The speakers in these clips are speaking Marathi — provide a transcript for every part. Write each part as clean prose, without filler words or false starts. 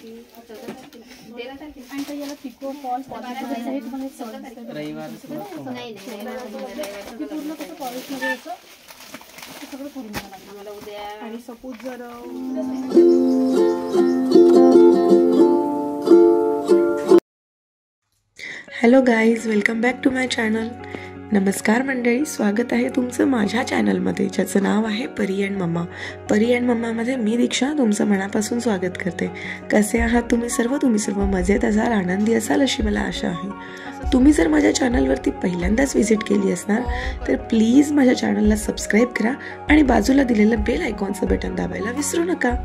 आणि तर याला पिको फॉल हे तुम्हाला पूर्ण कसं कॉलेजमध्ये असं सगळं पूर्ण आम्हाला उद्या. आणि सपोज जर hello guys, welcome back to my channel. नमस्कार मंडळी, स्वागत आहे तुमचं माझ्या चॅनलमध्ये ज्याचं नाव आहे परी अँड मम्मा. परी अँड मम्मामध्ये मी दीक्षा तुमचं मनापासून स्वागत करते. कसे आहात तुम्ही सर्व मजेत असाल, आनंदी असाल अशी मला आशा आहे. तुम्ही जर माझ्या चॅनलवरती पहिल्यांदाच व्हिजिट केली असणार तर प्लीज माझ्या चॅनलला सबस्क्राईब करा आणि बाजूला दिलेलं बेल आयकॉनचं बटन दाबायला विसरू नका.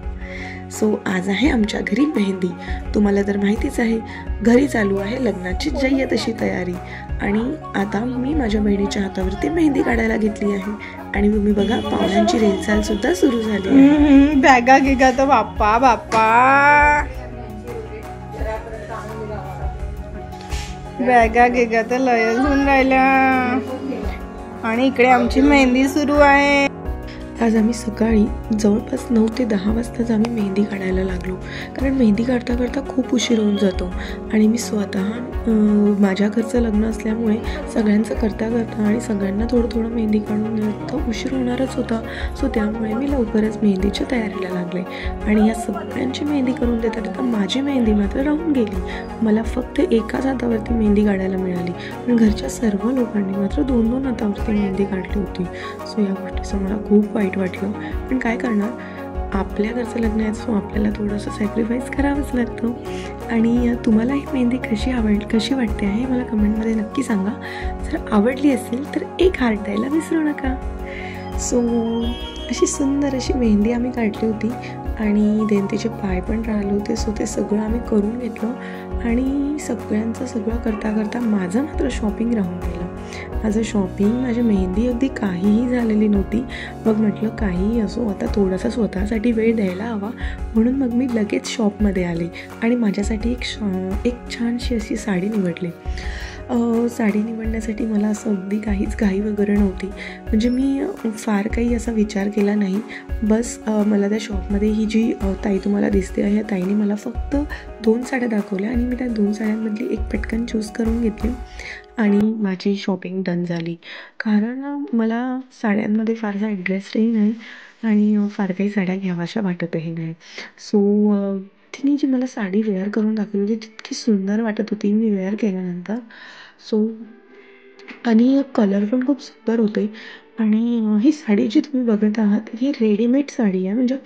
सो आज आहे आमच्या घरी मेहंदी. तुम्हाला तर माहितीच आहे, घरी चालू आहे लग्नाची जय्यत अशी तयारी. आणि आता मी माझ्या बहिणीच्या हातावरती मेहंदी काढायला घेतली आहे. आणि तुम्ही बघा, पाहुण्यांची रेलचाल सुद्धा सुरू झाली. बॅगा गिगा तर बाप्पा बाप्पा, बॅगा गिगा तर लयच होऊन राहिल्या. आणि इकडे आमची मेहंदी सुरू आहे. आज आम्ही सकाळी जवळपास 9 ते 10 वाजताच आम्ही मेहंदी काढायला लागलो, कारण मेहंदी काढता काढता खूप उशीर होऊन जातो. आणि मी स्वतः माझ्या घरचं लग्न असल्यामुळे सगळ्यांचं करता आणि सगळ्यांना थोडं मेहंदी काढून तर उशीर होणारच होता. सो त्यामुळे मी लवकरच मेहंदीच्या तयारीला लागले. आणि या सगळ्यांची मेहंदी करून देता माझी मेहंदी मात्र राहून गेली. मला फक्त एकाच हातावरती मेहंदी काढायला मिळाली, पण घरच्या सर्व लोकांनी मात्र 2-2 हातावरती मेहंदी काढली होती. सो या गोष्टीचं मला खूप वाईट वाटलं, पण काय करणार, आपल्या घरचं लग्न आहे. सो आपल्याला थोडंसं सॅक्रिफाईस करावंच लागतं. आणि तुम्हाला ही मेहंदी कशी वाटते आहे मला कमेंटमध्ये नक्की सांगा. जर आवडली असेल तर एक हार्ट द्यायला विसरू नका. सो अशी सुंदर अशी मेहंदी आम्ही काढली होती. आणि देन तिचे पाय पण राहिले होते. सो ते सगळं आम्ही करून घेतलं. आणि सगळ्यांचं सगळं करता माझं मात्र शॉपिंग राहून गेलं. माझं शॉपिंग, माझी मेहंदी अगदी काहीही झालेली नव्हती. मग म्हटलं काहीही असो, आता थोडासा स्वतःसाठी वेळ द्यायला हवा, म्हणून मग मी लगेच शॉपमध्ये आले आणि माझ्यासाठी एक छानशी अशी साडी निवडली. साडी निवडण्यासाठी मला असं अगदी काहीच घाई वगैरे नव्हती. म्हणजे मी फार काही असा विचार केला नाही. बस मला त्या शॉपमध्ये ही जी ताई तुम्हाला दिसते आहे, या ताईने मला फक्त 2 साड्या दाखवल्या आणि मी त्या 2 साड्यांमधली एक पटकन चूज करून घेतली आणि माझी शॉपिंग डन झाली. कारण मला साड्यांमध्ये फारसा इंटरेस्टही नाही आणि फार काही साड्या घ्यावाशा वाटतही नाही. सो तिने जी मला साडी वेअर करून दाखवली होती तितकी सुंदर वाटत होती मी वेअर केल्यानंतर. सो आणि कलर पण खूप सुंदर होते. आणि ही साडी जी तुम्ही बघत आहात ही रेडीमेड साडी आहे. म्हणजे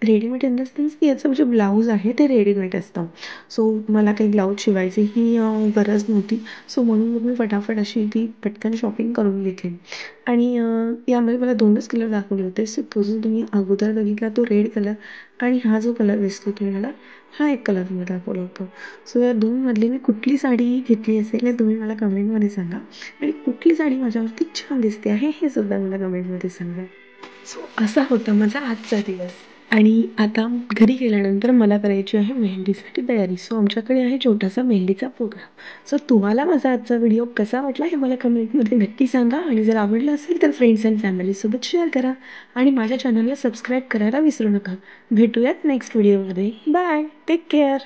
रेडीमेड इन द सेन्स की याचं जे ब्लाऊज आहे ते रेडीमेड असतं. सो मला काही ब्लाऊज शिवायची ही गरज नव्हती. सो म्हणून मग मी फटाफट अशी ती पटकन शॉपिंग करून घेतली. आणि यामध्ये मला 2च कलर दाखवले होते. सो तो जो तुम्ही अगोदर बघितला तो रेड कलर आणि हा जो कलर दिसतो तुम्हाला हा एक कलर मी दाखवला होता. सो या 2मधली मी कुठली साडी घेतली असेल हे तुम्ही मला कमेंटमध्ये सांगा. आणि कुठली साडी माझ्यावरती छान दिसते आहे हे सुद्धा मला कमेंटमध्ये सांगा. सो असा होता माझा आजचा दिवस. आणि आता घरी गेल्यानंतर मला करायची आहे मेहंदीसाठी तयारी. सो आमच्याकडे आहे छोटासा मेहंदीचा प्रोग्राम. सो तुम्हाला माझा आजचा व्हिडिओ कसा वाटला हे मला कमेंटमध्ये नक्की सांगा. आणि जर आवडलं असेल तर फ्रेंड्स अँड फॅमिलीसोबत शेअर करा. आणि माझ्या चॅनलला सबस्क्राईब करायला विसरू नका. भेटूयात नेक्स्ट व्हिडिओमध्ये. Bye, take care.